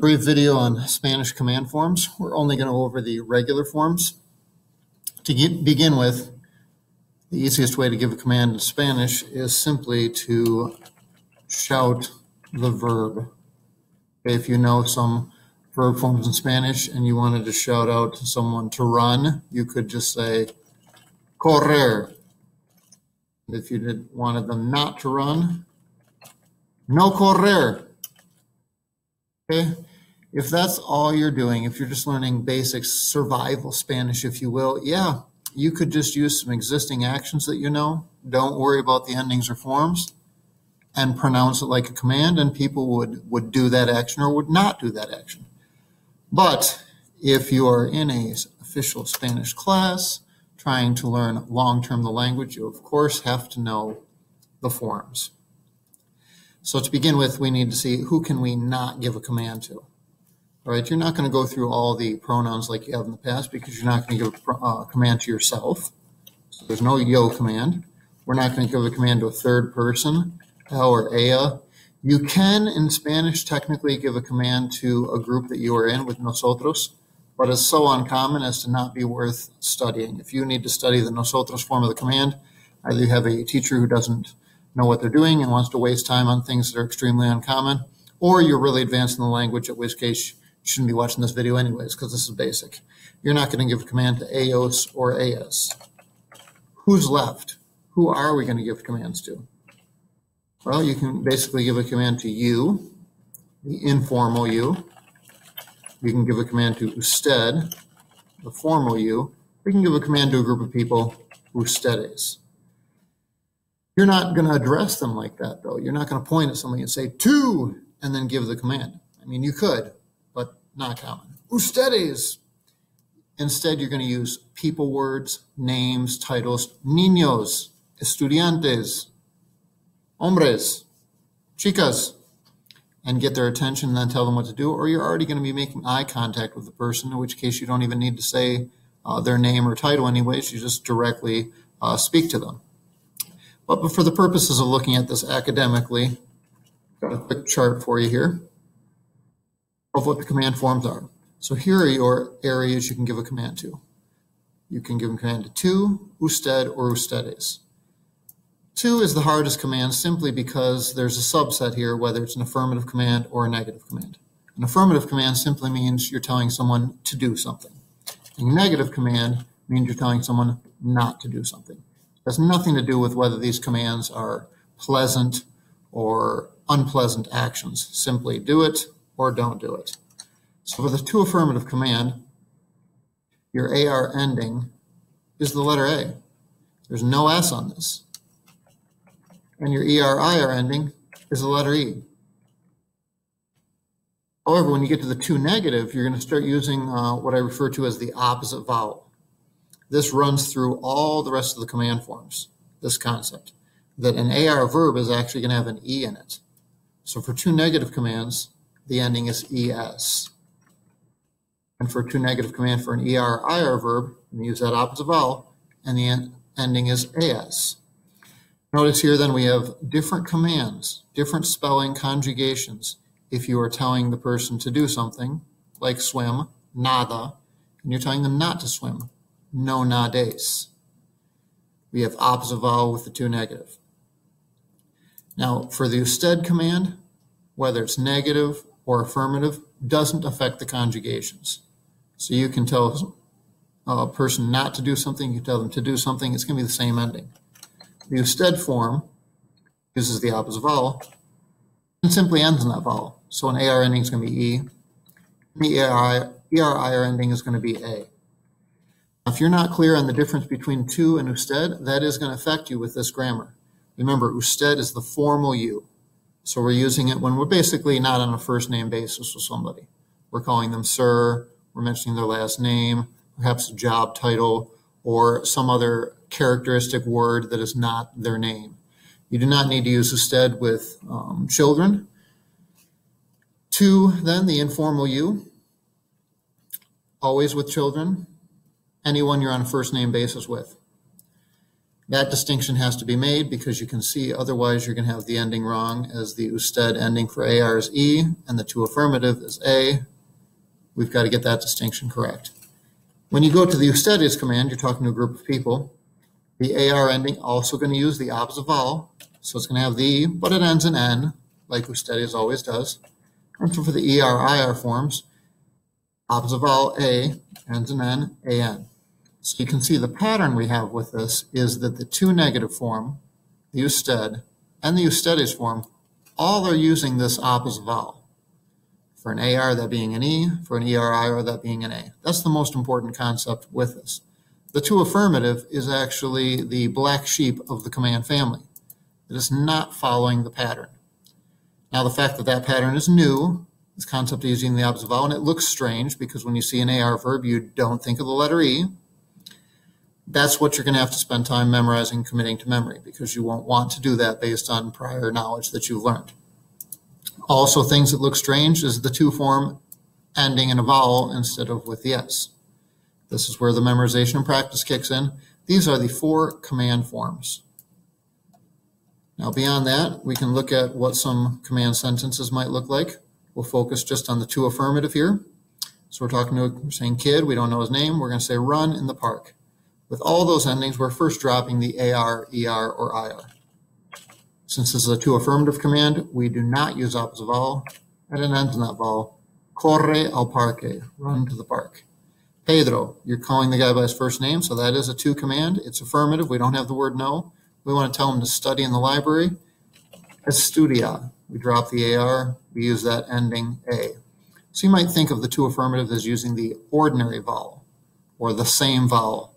Brief video on Spanish command forms. We're only going to go over the regular forms. To begin with, the easiest way to give a command in Spanish is simply to shout the verb. If you know some verb forms in Spanish and you wanted to shout out to someone to run, you could just say correr. If you wanted them not to run, no correr. Okay? If that's all you're doing, if you're just learning basic survival Spanish, if you will, yeah, you could just use some existing actions that you know. Don't worry about the endings or forms and pronounce it like a command, and people would do that action or would not do that action. But if you are in an official Spanish class trying to learn long-term the language, you of course have to know the forms. So to begin with, we need to see who can we not give a command to. All right, you're not going to go through all the pronouns like you have in the past because you're not going to give a command to yourself. So there's no yo command. We're not going to give a command to a third person, él or ella. You can, in Spanish, technically give a command to a group that you are in with nosotros, but it's so uncommon as to not be worth studying. If you need to study the nosotros form of the command, either you have a teacher who doesn't know what they're doing and wants to waste time on things that are extremely uncommon, or you're really advanced in the language, in which case you shouldn't be watching this video anyways, because this is basic. You're not going to give a command to ellos or ellas. Who's left? Who are we going to give commands to? Well, you can basically give a command to you, the informal you. You can give a command to usted, the formal you. We can give a command to a group of people, ustedes. You're not going to address them like that, though. You're not going to point at somebody and say, to, and then give the command. I mean, you could, but not common. Ustedes. Instead, you're going to use people words, names, titles, niños, estudiantes, hombres, chicas, and get their attention and then tell them what to do, or you're already going to be making eye contact with the person, in which case you don't even need to say their name or title anyways. You just directly speak to them. But for the purposes of looking at this academically, I've got a quick chart for you here of what the command forms are. So here are your areas you can give a command to. You can give a command to, usted, or ustedes. To is the hardest command simply because there's a subset here, whether it's an affirmative command or a negative command. An affirmative command simply means you're telling someone to do something. A negative command means you're telling someone not to do something. It has nothing to do with whether these commands are pleasant or unpleasant actions. Simply do it or don't do it. So for the to affirmative command, your AR ending is the letter A. There's no S on this. And your ER-IR ending is the letter E. However, when you get to the to negative, you're going to start using what I refer to as the opposite vowel. This runs through all the rest of the command forms, this concept, that an AR verb is actually going to have an E in it. So for two negative commands, the ending is ES. And for two negative command for an ER-IR verb, we use that opposite vowel, and the ending is AS. Notice here then we have different commands, different spelling conjugations. If you are telling the person to do something, like swim, nada, and you're telling them not to swim, no nades. We have opposite vowel with the to negative. Now, for the usted command, whether it's negative or affirmative, doesn't affect the conjugations. So you can tell a person not to do something, you tell them to do something, it's going to be the same ending. The usted form uses the opposite vowel and simply ends in that vowel. So an AR ending is going to be E, and the ER-IR ending is going to be A. If you're not clear on the difference between to and usted, that is going to affect you with this grammar. Remember, usted is the formal you. So we're using it when we're basically not on a first name basis with somebody. We're calling them sir, we're mentioning their last name, perhaps a job title, or some other characteristic word that is not their name. You do not need to use usted with children. To, then, the informal you, always with children, anyone you're on a first name basis with. That distinction has to be made because you can see otherwise you're going to have the ending wrong, as the usted ending for AR is E and the to affirmative is A. We've got to get that distinction correct. When you go to the ustedes command, you're talking to a group of people. The AR ending also going to use the opposite vowel, so it's going to have the E, but it ends in N, like ustedes always does. And so for the ER-IR forms, opposite vowel A ends in N, AN. So you can see the pattern we have with this is that the to negative form, the usted, and the ustedes form, all are using this opposite vowel. For an AR, that being an E, for an ER-IR, that being an A. That's the most important concept with this. The to affirmative is actually the black sheep of the command family. It is not following the pattern. Now, the fact that that pattern is new, this concept of using the opposite vowel, and it looks strange because when you see an AR verb, you don't think of the letter E. That's what you're going to have to spend time memorizing, committing to memory, because you won't want to do that based on prior knowledge that you've learned. Also, things that look strange is the to form ending in a vowel instead of with the S. This is where the memorization and practice kicks in. These are the 4 command forms. Now, beyond that, we can look at what some command sentences might look like. We'll focus just on the to affirmative here. So we're saying kid, we don't know his name. We're going to say run in the park. With all those endings, we're first dropping the AR, ER, or IR. Since this is a to affirmative command, we do not use opposite vowel, and it ends in that vowel. Corre al parque, run to the park. Pedro, you're calling the guy by his first name, so that is a to command. It's affirmative. We don't have the word no. We want to tell him to study in the library. Estudia, we drop the AR. We use that ending A. So you might think of the to affirmative as using the ordinary vowel or the same vowel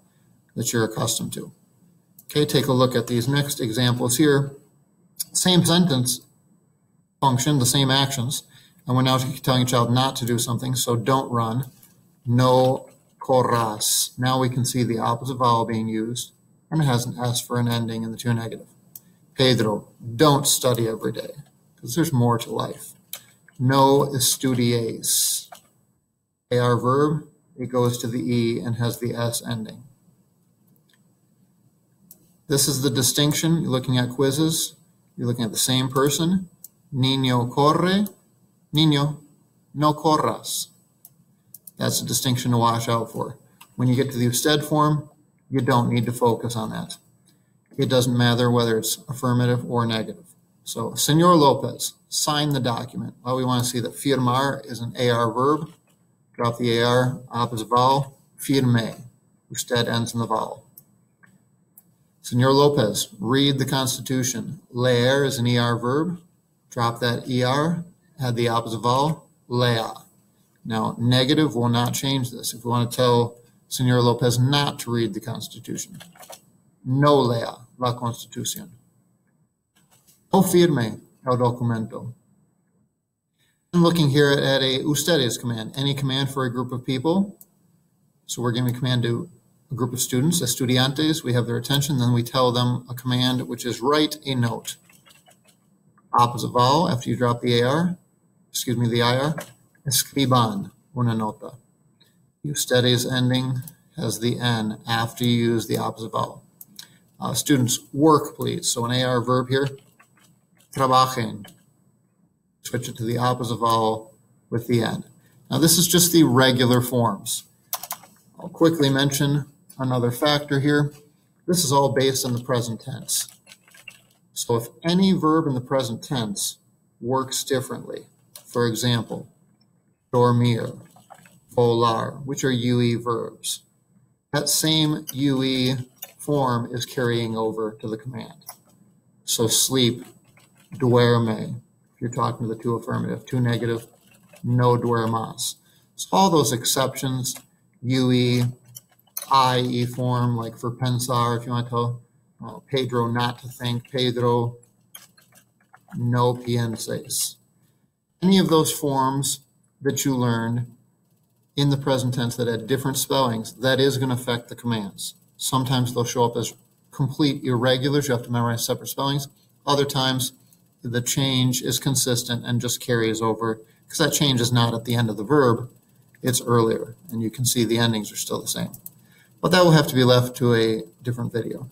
that you're accustomed to. Okay, take a look at these next examples here. Same sentence function, the same actions, and we're now telling a child not to do something, so don't run. No corras. Now we can see the opposite vowel being used, and it has an S for an ending in the to negative. Pedro, don't study every day, because there's more to life. No estudies. AR verb, it goes to the E and has the S ending. This is the distinction. You're looking at quizzes. You're looking at the same person. Niño corre. Niño, no corras. That's a distinction to watch out for. When you get to the usted form, you don't need to focus on that. It doesn't matter whether it's affirmative or negative. So, Señor Lopez, sign the document. Well, we want to see that firmar is an AR verb. Drop the AR, opposite vowel, firme. Usted ends in the vowel. Señor Lopez, read the Constitution. Leer is an ER verb. Drop that ER, add the opposite vowel, lea. Now, negative will not change this. If we want to tell Señor Lopez not to read the Constitution, no lea la Constitución. No firme el documento. I'm looking here at a ustedes command, any command for a group of people. So we're giving a command to a group of students, estudiantes, we have their attention, then we tell them a command which is write a note. Opposite vowel after you drop the AR, the IR, escriban una nota. Ustedes ending has the N after you use the opposite vowel. Students, work please. So an AR verb here, trabajen. Switch it to the opposite vowel with the N. Now this is just the regular forms. I'll quickly mention another factor here. This is all based on the present tense. So if any verb in the present tense works differently, for example, dormir, volar, which are UE verbs, that same UE form is carrying over to the command. So sleep, duerme, if you're talking to the to affirmative, to negative, no duermas. So all those exceptions, UE, IE form, like for pensar, if you want to tell Pedro not to think, Pedro no pienses. Any of those forms that you learned in the present tense that had different spellings, that is going to affect the commands. Sometimes they'll show up as complete irregulars. You have to memorize separate spellings. Other times the change is consistent and just carries over because that change is not at the end of the verb. It's earlier, and you can see the endings are still the same. But that will have to be left to a different video.